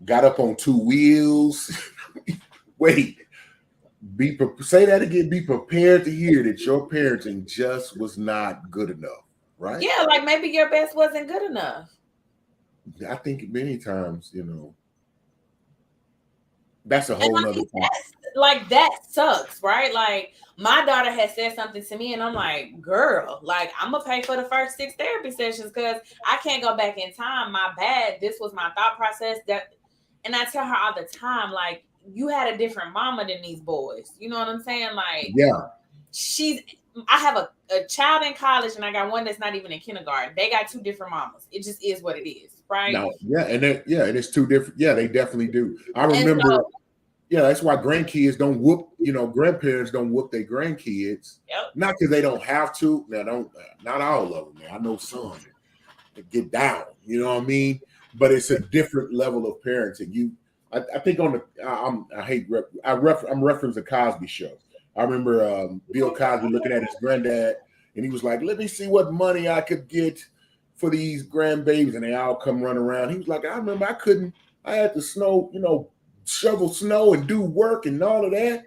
got up on two wheels. Wait, say that again. Be prepared to hear that your parenting just was not good enough, right? Yeah, like maybe your best wasn't good enough. I think many times, that's a whole nother thing. Like that sucks, right? Like my daughter has said something to me and I'm like, girl, like I'm gonna pay for the first 6 therapy sessions because I can't go back in time. My bad. This was my thought process. And I tell her all the time, like, you had a different mama than these boys. You know what I'm saying? Like, yeah, I have a child in college and I got one that's not even in kindergarten. They got 2 different mamas. It just is what it is, right? No, yeah, and it's 2 different. Yeah, they definitely do. I remember. That's why grandkids don't whoop. Grandparents don't whoop their grandkids. Yep. Not because they don't have to. Now, not all of them. I know some that get down. You know what I mean? But it's a different level of parenting. I think on the. I'm referencing the Cosby Show. I remember Bill Cosby looking at his granddad, and he was like, "Let me see what money I could get for these grandbabies," and they all come run around. He was like, "I remember I couldn't. I had to shovel snow and do work and all of that."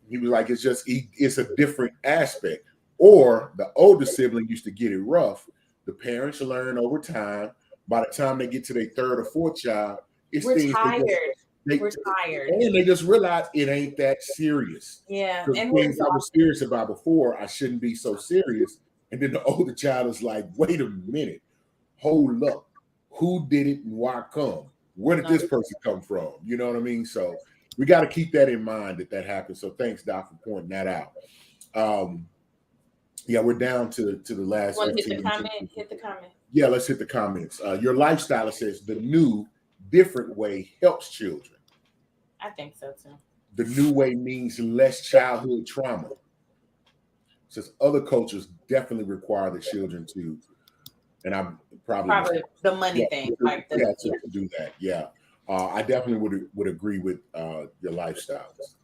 He was like, it's a different aspect. Or the older sibling used to get it rough. The parents learn over time. By the time they get to their 3rd or 4th child, we're tired. We're tired. And they just realize it ain't that serious. Yeah. And things I was serious about before, I shouldn't be so serious. And then the older child is like, wait a minute, hold up. Who did it and why come? Where did this person come from? You know what I mean? So we got to keep that in mind that happens. So thanks, Doc, for pointing that out. We're down to the last. Want to hit the comment? Hit the comment. Yeah, let's hit the comments. Your lifestyle, says the new, different way helps children. I think so too. The new way means less childhood trauma. It says other cultures definitely require the children to, and I'm probably the money thing, like to do that. Yeah, I definitely would agree with your lifestyles.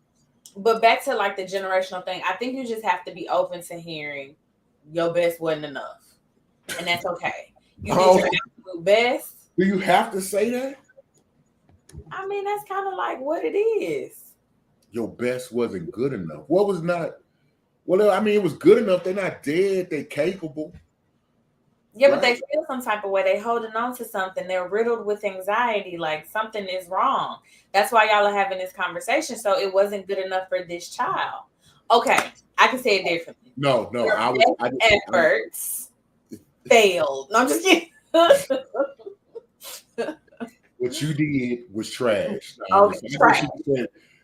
But back to like the generational thing, I think you just have to be open to hearing your best wasn't enough, and that's okay. You did your absolute best. Do you have to say that? I mean, that's kind of like what it is. Your best wasn't good enough. What was not? Well, I mean, it was good enough. They're not dead. They're capable. Yeah, right? But they feel some type of way. They're holding on to something. They're riddled with anxiety. Like something is wrong. That's why y'all are having this conversation. So it wasn't good enough for this child. Okay, I can say it differently. No. Efforts failed. No, I'm just kidding. What you did was trash. Trash.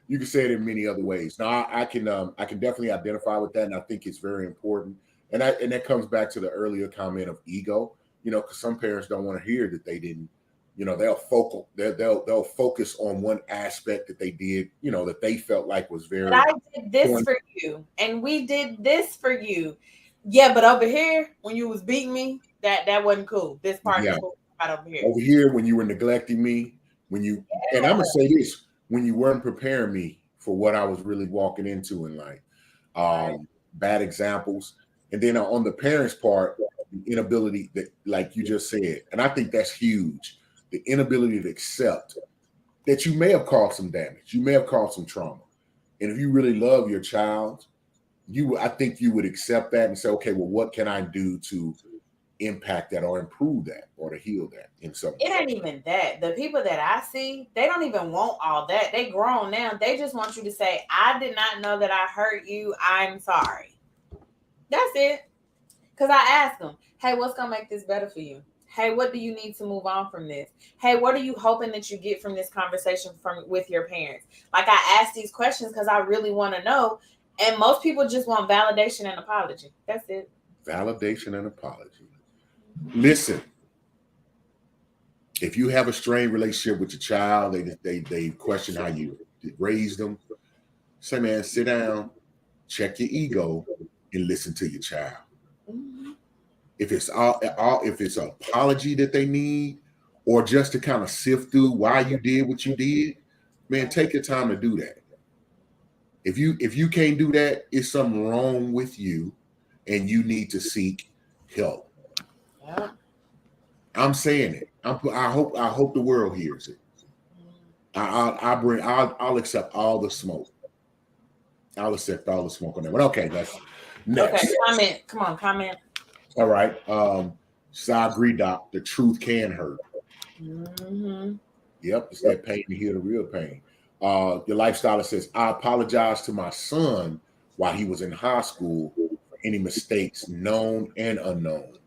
You can say it in many other ways. Now, I can definitely identify with that, and I think it's very important. And that comes back to the earlier comment of ego. Because some parents don't want to hear that they didn't. They'll focus on one aspect that they did. That they felt like was very. But I did this for you, and we did this for you. Yeah, but over here, when you was beating me, that wasn't cool. This part is cool. Over here, when you were neglecting me, and I'm gonna say this, when you weren't preparing me for what I was really walking into in life, bad examples, and then on the parents' part, the inability that, like you just said, and I think that's huge, the inability to accept that you may have caused some damage, you may have caused some trauma, and if you really love your child, I think you would accept that and say, okay, well, what can I do to impact that or improve that or to heal that in some way? It ain't even that. The people that I see, they don't even want all that. They grown now. They just want you to say, I did not know that I hurt you. I'm sorry. That's it. Because I ask them, hey, what's going to make this better for you? Hey, what do you need to move on from this? Hey, what are you hoping that you get from this conversation with your parents? Like, I ask these questions because I really want to know. And most people just want validation and apology. That's it. Validation and apology. Listen, if you have a strained relationship with your child, they question how you raised them. Say, man, sit down, check your ego, and listen to your child. Mm-hmm. If it's if it's an apology that they need, or just to kind of sift through why you did what you did, man, take your time to do that. If you can't do that, it's something wrong with you, and you need to seek help. Yeah. I'm saying it. I hope the world hears it. I'll accept all the smoke. I'll accept all the smoke on that one. Okay, that's next. Okay, comment. Come on, comment. All right. So I agree, Doc. The truth can hurt. Mm-hmm. Yep, it's that pain to hear the real pain. Your lifestyle says, I apologize to my son while he was in high school for any mistakes, known and unknown.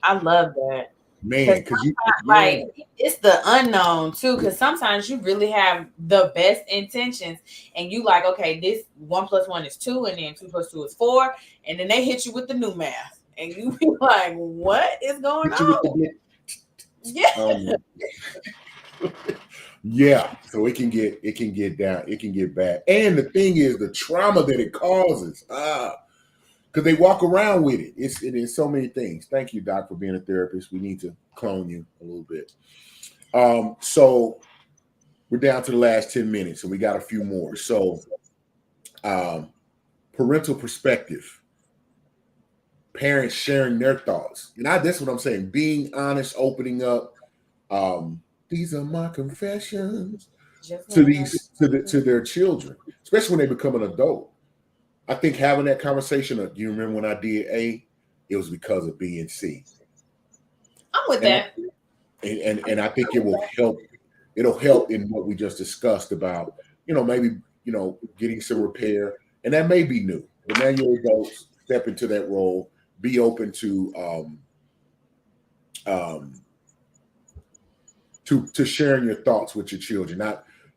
I love that. Man, because like it's the unknown too, because sometimes you really have the best intentions and you like, okay, this 1 + 1 is 2, and then 2 + 2 is 4, and then they hit you with the new math and you be like, what is going on? Yeah. Yeah, so it can get down, it can get bad. And the thing is the trauma that it causes. Because they walk around with it. It is so many things. Thank you, Doc, for being a therapist. We need to clone you a little bit. So we're down to the last 10 minutes, and we got a few more. So parental perspective, parents sharing their thoughts. And that's what I'm saying. Being honest, opening up. These are my confessions to their children, especially when they become an adult. I think having that conversation, you remember when I did A, it was because of B and C. I'm with that. And I think it will help. It'll help in what we just discussed about, maybe, getting some repair. And that may be new. But now you're adults, step into that role, be open to sharing your thoughts with your children.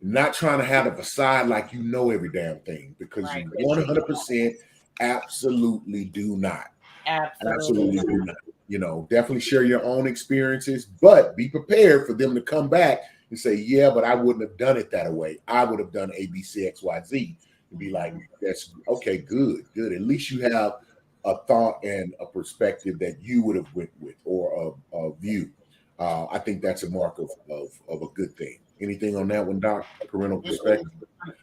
Not trying to have a facade like you know every damn thing, because Right. you 100% absolutely do not. Absolutely do not. Definitely share your own experiences, but be prepared for them to come back and say, yeah, but I wouldn't have done it that way. I would have done A, B, C, X, Y, Z. And be like, that's okay, good. At least you have a thought and a perspective that you would have went with, or a view. I think that's a mark of a good thing. Anything on that one, Doc? Parental perspective?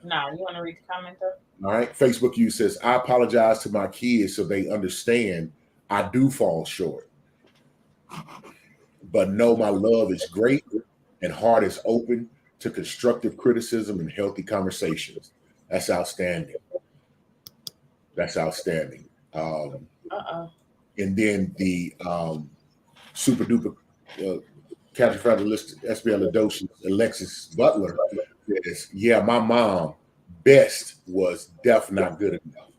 No, you want to read the comment though? All right. Facebook you says, I apologize to my kids so they understand I do fall short, but know my love is great and heart is open to constructive criticism and healthy conversations. That's outstanding. That's outstanding. And then the super duper Captain Federalist SBL Adocious Alexis Butler says, yeah, my mom best was definitely not good enough.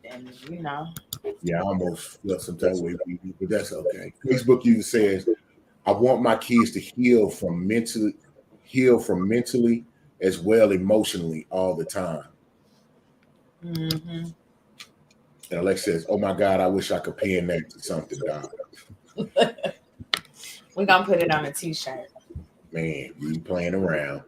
And Yeah, I almost felt some type of way, but that's okay. Facebook user says, I want my kids to heal from mentally as well emotionally all the time. Mm-hmm. And Alex says, oh my God, I wish I could pin that to something, Doc. We're gonna put it on a t-shirt. Man, we playing around.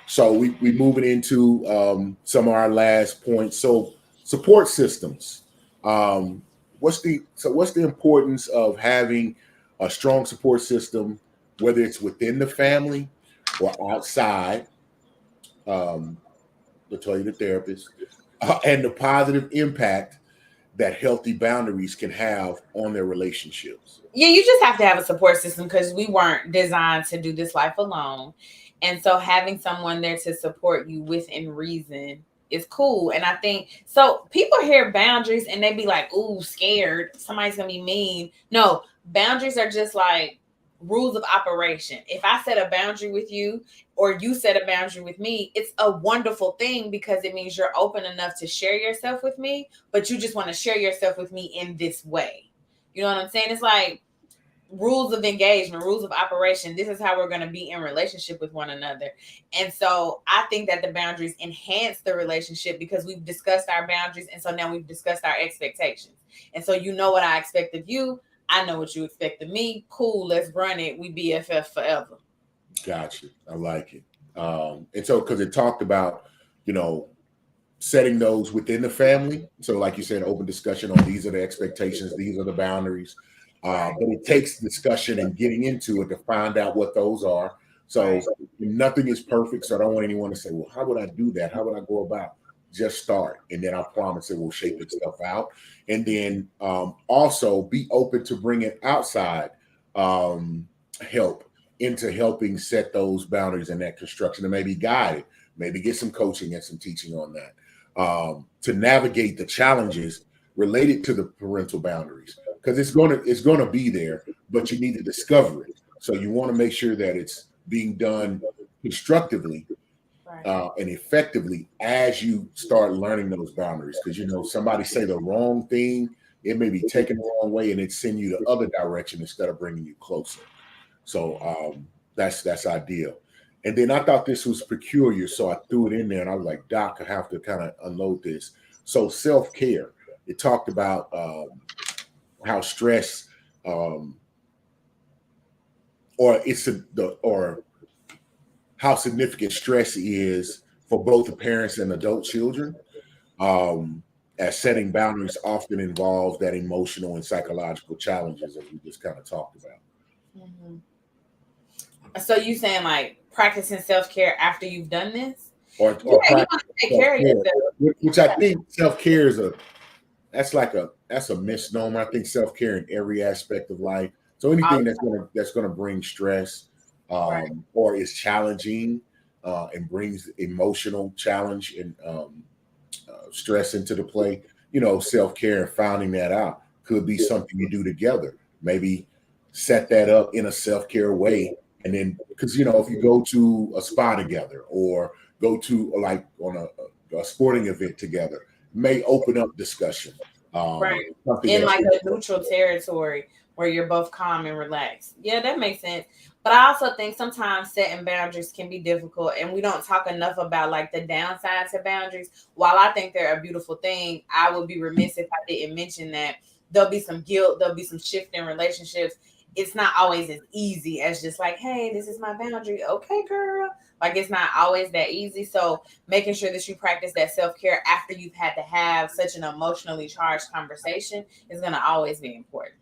So we moving into some of our last points. So support systems. What's the importance of having a strong support system, whether it's within the family or outside? The therapist, and the positive impact that healthy boundaries can have on their relationships. Yeah, you just have to have a support system, because we weren't designed to do this life alone. And so having someone there to support you within reason is cool. And I think, so people hear boundaries and they be like, ooh, scared. Somebody's going to be mean. No, boundaries are just like, rules of operation. If I set a boundary with you or you set a boundary with me, it's a wonderful thing because it means you're open enough to share yourself with me, but you just want to share yourself with me in this way. You know what I'm saying? It's like rules of engagement, rules of operation. This is how we're going to be in relationship with one another. And so I think that the boundaries enhance the relationship because we've discussed our boundaries. And so now we've discussed our expectations. And so you know what I expect of you. I know what you expect of me. Cool. Let's run it. We BFF forever. Gotcha. I like it. And so, because it talked about, setting those within the family. So, like you said, open discussion on these are the expectations, these are the boundaries. But it takes discussion and getting into it to find out what those are. So nothing is perfect. So I don't want anyone to say, well, how would I do that? How would I go about? Just start. And then I promise it will shape itself out. And then also be open to bringing outside help into helping set those boundaries and that construction and maybe guide it, maybe get some coaching and some teaching on that to navigate the challenges related to the parental boundaries. Because it's gonna be there, but you need to discover it. So you want to make sure that it's being done constructively and effectively as you start learning those boundaries. Because somebody say the wrong thing, it may be taken the wrong way, and it send you the other direction instead of bringing you closer. So that's ideal. And then I thought this was peculiar, so I threw it in there, and I was like, Doc, I have to kind of unload this. So self-care. It talked about how stress or how significant stress is for both the parents and adult children, as setting boundaries often involves that emotional and psychological challenges as we just kind of talked about. Mm-hmm. So you saying like practicing self-care after you've done this? Or you want to take care of yourself. Which I think self-care is that's a misnomer. I think self-care in every aspect of life. So anything that's gonna bring stress or is challenging and brings emotional challenge and stress into the play, self-care and finding that out could be something you do together. Maybe set that up in a self-care way. And then, because, if you go to a spa together or go to like on a sporting event together, may open up discussion. In like a neutral territory where you're both calm and relaxed. Yeah, that makes sense. But I also think sometimes setting boundaries can be difficult, and we don't talk enough about like the downside to boundaries. While I think they're a beautiful thing, I would be remiss if I didn't mention that there'll be some guilt, there'll be some shift in relationships. It's not always as easy as just like, hey, this is my boundary. Okay, girl. Like, it's not always that easy. So making sure that you practice that self-care after you've had to have such an emotionally charged conversation is going to always be important.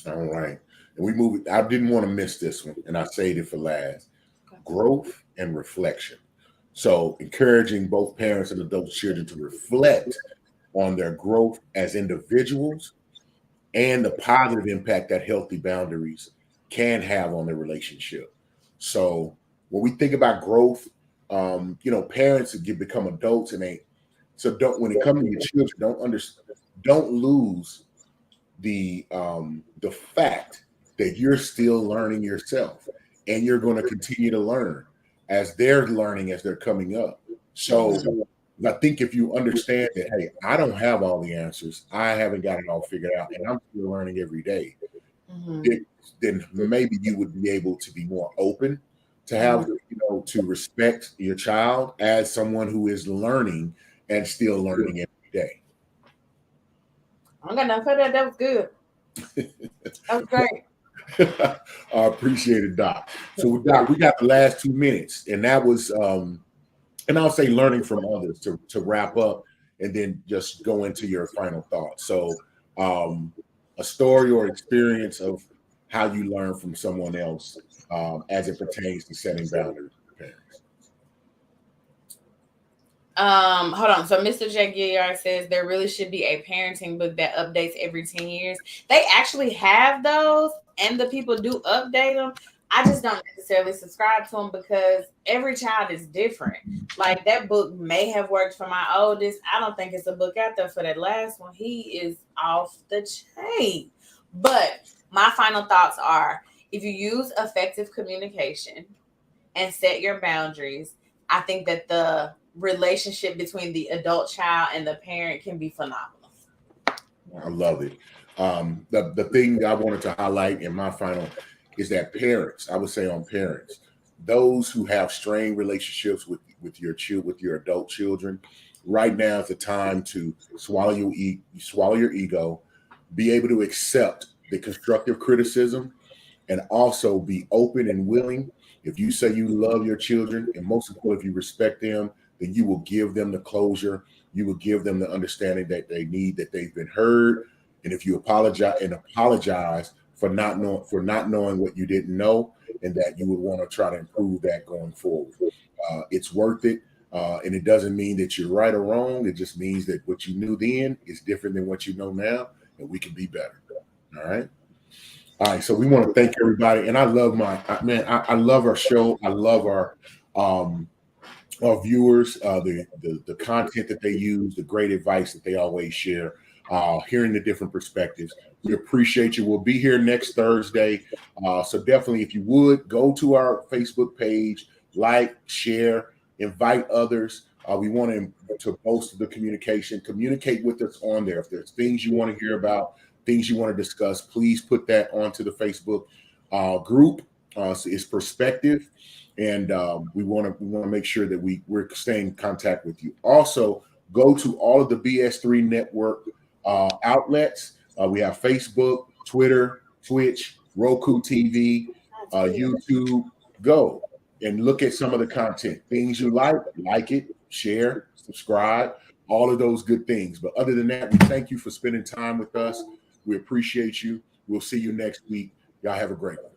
All right. And we move it. I didn't want to miss this one, and I saved it for last. Okay. Growth and reflection. So encouraging both parents and adult children to reflect on their growth as individuals and the positive impact that healthy boundaries can have on their relationship. So when we think about growth, parents become adults, and when it comes to your children, don't lose the fact that you're still learning yourself, and you're going to continue to learn as they're learning as they're coming up. So I think if you understand that, hey, I don't have all the answers, I haven't got it all figured out, and I'm still learning every day, then maybe you would be able to be more open to have, to respect your child as someone who is learning and still learning every day. I'm gonna put that. That was good. That was great. I appreciate it, Doc. So, Doc, we got the last 2 minutes, and that was, and I'll say learning from others to wrap up, and then just go into your final thoughts. So, a story or experience of how you learn from someone else as it pertains to setting boundaries with parents. Hold on. So Mr. J. Gilliard says there really should be a parenting book that updates every 10 years. They actually have those, and the people do update them. I just don't necessarily subscribe to them because every child is different. Like, that book may have worked for my oldest. I don't think it's a book out there for that last one. He is off the chain. But my final thoughts are, if you use effective communication and set your boundaries, I think that the relationship between the adult child and the parent can be phenomenal. I love it. The thing I wanted to highlight in my final is that parents, I would say on parents, those who have strained relationships with your adult children, right now is the time to swallow your ego, be able to accept the constructive criticism, and also be open and willing. If you say you love your children, and most important, if you respect them, then you will give them the closure. You will give them the understanding that they need, that they've been heard. And if you apologize for not knowing what you didn't know, and that you would want to try to improve that going forward. It's worth it. And it doesn't mean that you're right or wrong. It just means that what you knew then is different than what you know now, and we can be better. All right. All right, so we want to thank everybody, and I love I love our show. I love our viewers, the content that they use, the great advice that they always share, hearing the different perspectives. We appreciate you. We'll be here next Thursday, so definitely, if you would go to our Facebook page, like, share, invite others. We want to boast the communication. Communicate with us on there. If there's things you want to hear about, things you want to discuss, please put that onto the Facebook group. It's perspective, and we want to make sure that we're staying in contact with you. Also, go to all of the BS3 network outlets. We have Facebook, Twitter, Twitch, Roku TV, YouTube. Go and look at some of the content. Things you like it, share, subscribe, all of those good things. But other than that, we thank you for spending time with us. We appreciate you. We'll see you next week. Y'all have a great one.